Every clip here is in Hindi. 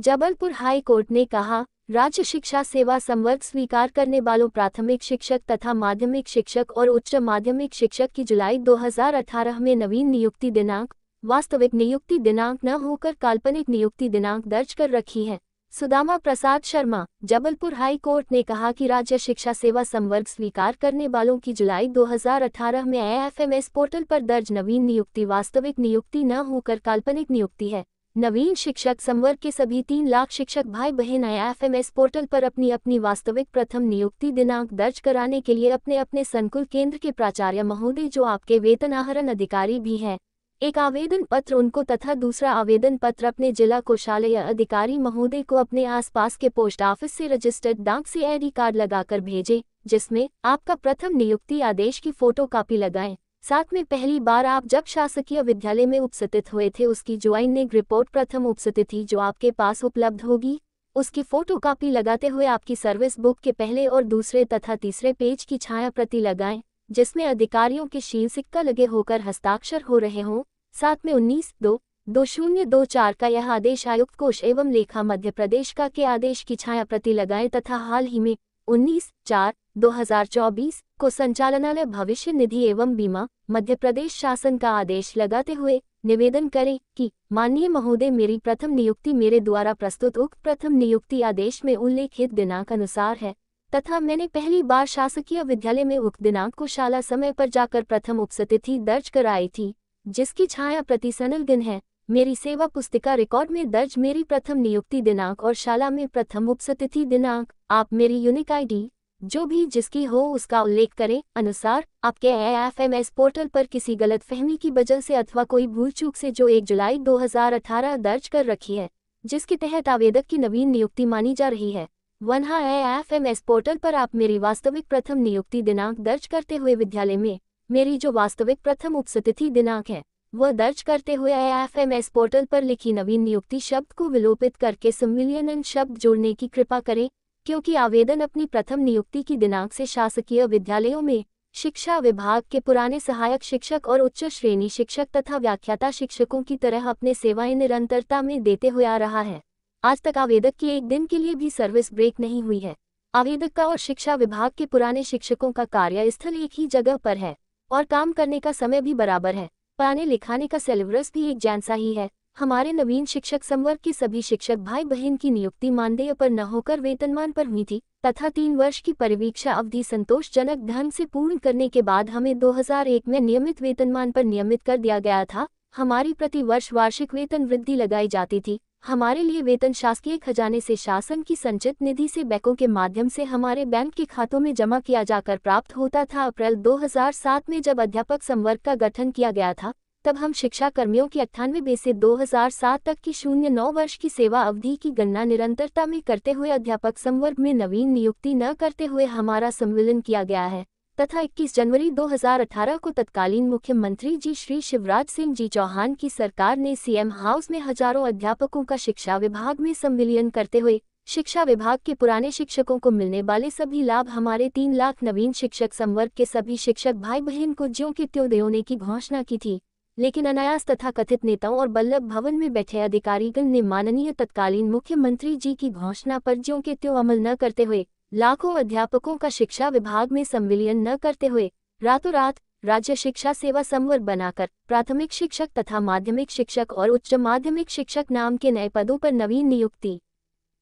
जबलपुर हाई कोर्ट ने कहा, राज्य शिक्षा सेवा संवर्ग स्वीकार करने वालों प्राथमिक शिक्षक तथा माध्यमिक शिक्षक और उच्च माध्यमिक शिक्षक की जुलाई 2018 में नवीन नियुक्ति दिनांक, वास्तविक नियुक्ति दिनांक न होकर काल्पनिक नियुक्ति दिनांक दर्ज कर रखी है। सुदामा प्रसाद शर्मा। जबलपुर हाई कोर्ट ने कहा कि राज्य शिक्षा सेवा संवर्ग स्वीकार करने वालों की जुलाई 2018 में AFMS पोर्टल पर दर्ज नवीन नियुक्ति वास्तविक नियुक्ति न होकर काल्पनिक नियुक्ति है। नवीन शिक्षक संवर्ग के सभी 3 लाख शिक्षक भाई बहन AFMS पोर्टल पर अपनी अपनी वास्तविक प्रथम नियुक्ति दिनांक दर्ज कराने के लिए अपने अपने संकुल केंद्र के प्राचार्य महोदय जो आपके वेतन आहरण अधिकारी भी हैं, एक आवेदन पत्र उनको तथा दूसरा आवेदन पत्र अपने जिला कोषालय अधिकारी महोदय को अपने आसपास के पोस्ट ऑफिस से रजिस्टर्ड डाक से ID कार्ड लगाकर भेजें, जिसमें आपका प्रथम नियुक्ति आदेश की फोटोकॉपी लगाएं। साथ में पहली बार आप जब शासकीय विद्यालय में उपस्थित हुए थे उसकी ज्वाइनिंग रिपोर्ट प्रथम उपस्थिति जो आपके पास उपलब्ध होगी, उसकी फोटोकॉपी लगाते हुए आपकी सर्विस बुक के पहले और दूसरे तथा तीसरे पेज की छाया प्रति लगाएं, जिसमें अधिकारियों के शील सिक्का लगे होकर हस्ताक्षर हो रहे हों। साथ में 19/2/2024 का यह आदेश आयुक्त कोष एवं लेखा मध्य प्रदेश का के आदेश की छाया प्रति लगाएं तथा हाल ही में 19/4/2024 को संचालनालय भविष्य निधि एवं बीमा मध्य प्रदेश शासन का आदेश लगाते हुए निवेदन करें कि माननीय महोदय, मेरी प्रथम नियुक्ति मेरे द्वारा प्रस्तुत उक्त प्रथम नियुक्ति आदेश में उल्लेखित दिनांक अनुसार है तथा मैंने पहली बार शासकीय विद्यालय में उक्त दिनांक को शाला समय पर जाकर प्रथम उपस्थिति दर्ज कराई थी, जिसकी छाया प्रति संलग्न है। मेरी सेवा पुस्तिका रिकॉर्ड में दर्ज मेरी प्रथम नियुक्ति दिनांक और शाला में प्रथम उपस्थिति दिनांक, आप मेरी यूनिक ID जो भी जिसकी हो उसका उल्लेख करें। अनुसार आपके AFMS पोर्टल पर किसी गलतफहमी की वजह से अथवा कोई भूल चूक से जो 1 जुलाई 2018 दर्ज कर रखी है, जिसके तहत आवेदक की नवीन नियुक्ति मानी जा रही है, वहाँ AFMS पोर्टल पर आप मेरी वास्तविक प्रथम नियुक्ति दिनांक दर्ज करते हुए विद्यालय में मेरी जो वास्तविक प्रथम उपस्थिति दिनांक है वह दर्ज करते हुए AFMS पोर्टल पर लिखी नवीन नियुक्ति शब्द को विलोपित करके संविलियन शब्द जोड़ने की कृपा करें, क्योंकि आवेदन अपनी प्रथम नियुक्ति की दिनांक से शासकीय विद्यालयों में शिक्षा विभाग के पुराने सहायक शिक्षक और उच्च श्रेणी शिक्षक तथा व्याख्याता शिक्षकों की तरह अपने सेवाएं निरंतरता में देते हुए आ रहा है। आज तक आवेदक की एक दिन के लिए भी सर्विस ब्रेक नहीं हुई है। आवेदक का और शिक्षा विभाग के पुराने शिक्षकों का कार्यस्थल एक ही जगह पर है और काम करने का समय भी बराबर है। पढ़ाने लिखाने का सिलेबस भी एक जैसा ही है। हमारे नवीन शिक्षक संवर्ग के सभी शिक्षक भाई बहन की नियुक्ति मानदेय पर न होकर वेतनमान पर हुई थी तथा 3 वर्ष की परिवीक्षा अवधि संतोषजनक ढंग से पूर्ण करने के बाद हमें 2001 में नियमित वेतनमान पर नियमित कर दिया गया था। हमारी प्रति वर्ष वार्षिक वेतन वृद्धि लगाई जाती थी। हमारे लिए वेतन शासकीय खजाने से शासन की संचित निधि से बैंकों के माध्यम से हमारे बैंक के खातों में जमा किया जाकर प्राप्त होता था। अप्रैल 2007 में जब अध्यापक संवर्ग का गठन किया गया था तब हम शिक्षा कर्मियों की 98 से 2007 तक की 09 वर्ष की सेवा अवधि की गणना निरंतरता में करते हुए अध्यापक संवर्ग में नवीन नियुक्ति न करते हुए हमारा संविलियन किया गया है तथा 21 जनवरी 2018 को तत्कालीन मुख्यमंत्री जी श्री शिवराज सिंह जी चौहान की सरकार ने CM हाउस में हजारों अध्यापकों का शिक्षा विभाग में संविलियन करते हुए शिक्षा विभाग के पुराने शिक्षकों को मिलने वाले सभी लाभ हमारे 3 लाख नवीन शिक्षक संवर्ग के सभी शिक्षक भाई बहन को ज्यों के त्यों देने की घोषणा की थी, लेकिन अनायास तथा कथित नेताओं और बल्लभ भवन में बैठे अधिकारीगण ने माननीय तत्कालीन मुख्यमंत्री जी की घोषणा पर ज्यों के त्यों अमल न करते हुए लाखों अध्यापकों का शिक्षा विभाग में संविलियन न करते हुए रातों रात राज्य शिक्षा सेवा संवर्ग बनाकर प्राथमिक शिक्षक तथा माध्यमिक शिक्षक और उच्च माध्यमिक शिक्षक नाम के नए पदों पर नवीन नियुक्ति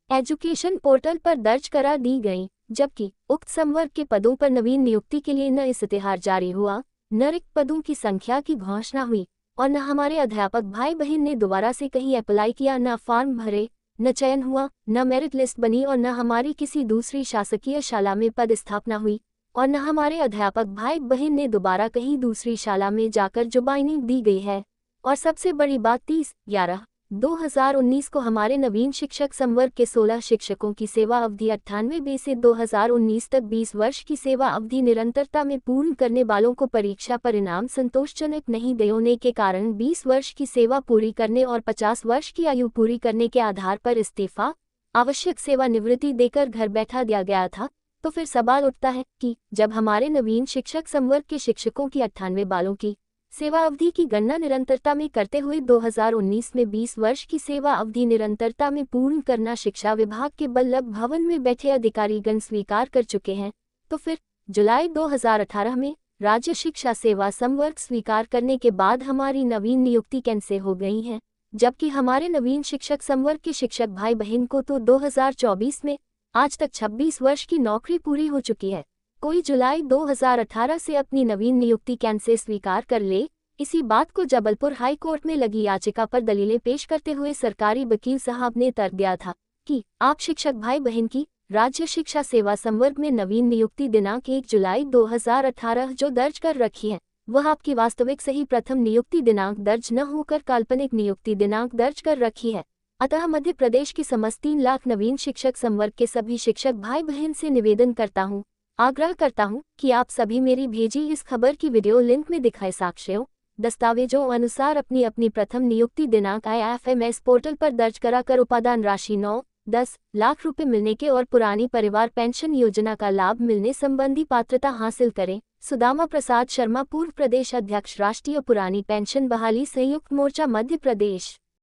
एजुकेशन पोर्टल पर दर्ज करा दी गई, जबकि उक्त संवर्ग के पदों पर नवीन नियुक्ति के लिए न इस्तेहार जारी हुआ, न रिक्त पदों की संख्या की घोषणा हुई और न हमारे अध्यापक भाई बहन ने दोबारा से कहीं अप्लाई किया, न फॉर्म भरे, न चयन हुआ, न मेरिट लिस्ट बनी और न हमारी किसी दूसरी शासकीय शाला में पद स्थापना हुई और न हमारे अध्यापक भाई बहन ने दोबारा कहीं दूसरी शाला में जाकर ज्वाइनिंग दी गई है। और सबसे बड़ी बात 30/11/2019 को हमारे नवीन शिक्षक संवर्ग के 16 शिक्षकों की सेवा अवधि 98 से 2019 तक 20 वर्ष की सेवा अवधि निरंतरता में पूर्ण करने वालों को परीक्षा परिणाम संतोषजनक नहीं होने के कारण 20 वर्ष की सेवा पूरी करने और 50 वर्ष की आयु पूरी करने के आधार पर इस्तीफा आवश्यक सेवानिवृत्ति देकर घर बैठा दिया गया था। तो फिर सवाल उठता है कि जब हमारे नवीन शिक्षक संवर्ग के शिक्षकों की 98 बालों की सेवा अवधि की गणना निरंतरता में करते हुए 2019 में 20 वर्ष की सेवा अवधि निरंतरता में पूर्ण करना शिक्षा विभाग के बल्लभ भवन में बैठे अधिकारीगण स्वीकार कर चुके हैं। तो फिर जुलाई 2018 में राज्य शिक्षा सेवा संवर्ग स्वीकार करने के बाद हमारी नवीन नियुक्ति कैंसिल हो गई है, जबकि हमारे नवीन शिक्षक संवर्ग के शिक्षक भाई बहन को तो 2024 में आज तक 26 वर्ष की नौकरी पूरी हो चुकी है। कोई जुलाई 2018 से अपनी नवीन नियुक्ति कैंसिल स्वीकार कर ले। इसी बात को जबलपुर हाई कोर्ट में लगी याचिका पर दलीलें पेश करते हुए सरकारी वकील साहब ने तर्क दिया था कि आप शिक्षक भाई बहन की राज्य शिक्षा सेवा संवर्ग में नवीन नियुक्ति दिनांक 1 जुलाई 2018 जो दर्ज कर रखी है, वह आपकी वास्तविक सही प्रथम नियुक्ति दिनांक दर्ज न होकर काल्पनिक नियुक्ति दिनांक दर्ज कर रखी है। अतः मध्य प्रदेश की समस्त 3 लाख नवीन शिक्षक संवर्ग के सभी शिक्षक भाई बहन से निवेदन करता हूँ, आग्रह करता हूँ कि आप सभी मेरी भेजी इस खबर की वीडियो लिंक में दिखाए साक्ष्यों दस्तावेजों अनुसार अपनी अपनी प्रथम नियुक्ति दिनांक IFMS पोर्टल पर दर्ज कराकर उपादान राशि 9-10 लाख रुपए मिलने के और पुरानी परिवार पेंशन योजना का लाभ मिलने संबंधी पात्रता हासिल करें। सुदामा प्रसाद शर्मा, पूर्व प्रदेश अध्यक्ष, राष्ट्रीय पुरानी पेंशन बहाली संयुक्त मोर्चा, मध्य प्रदेश।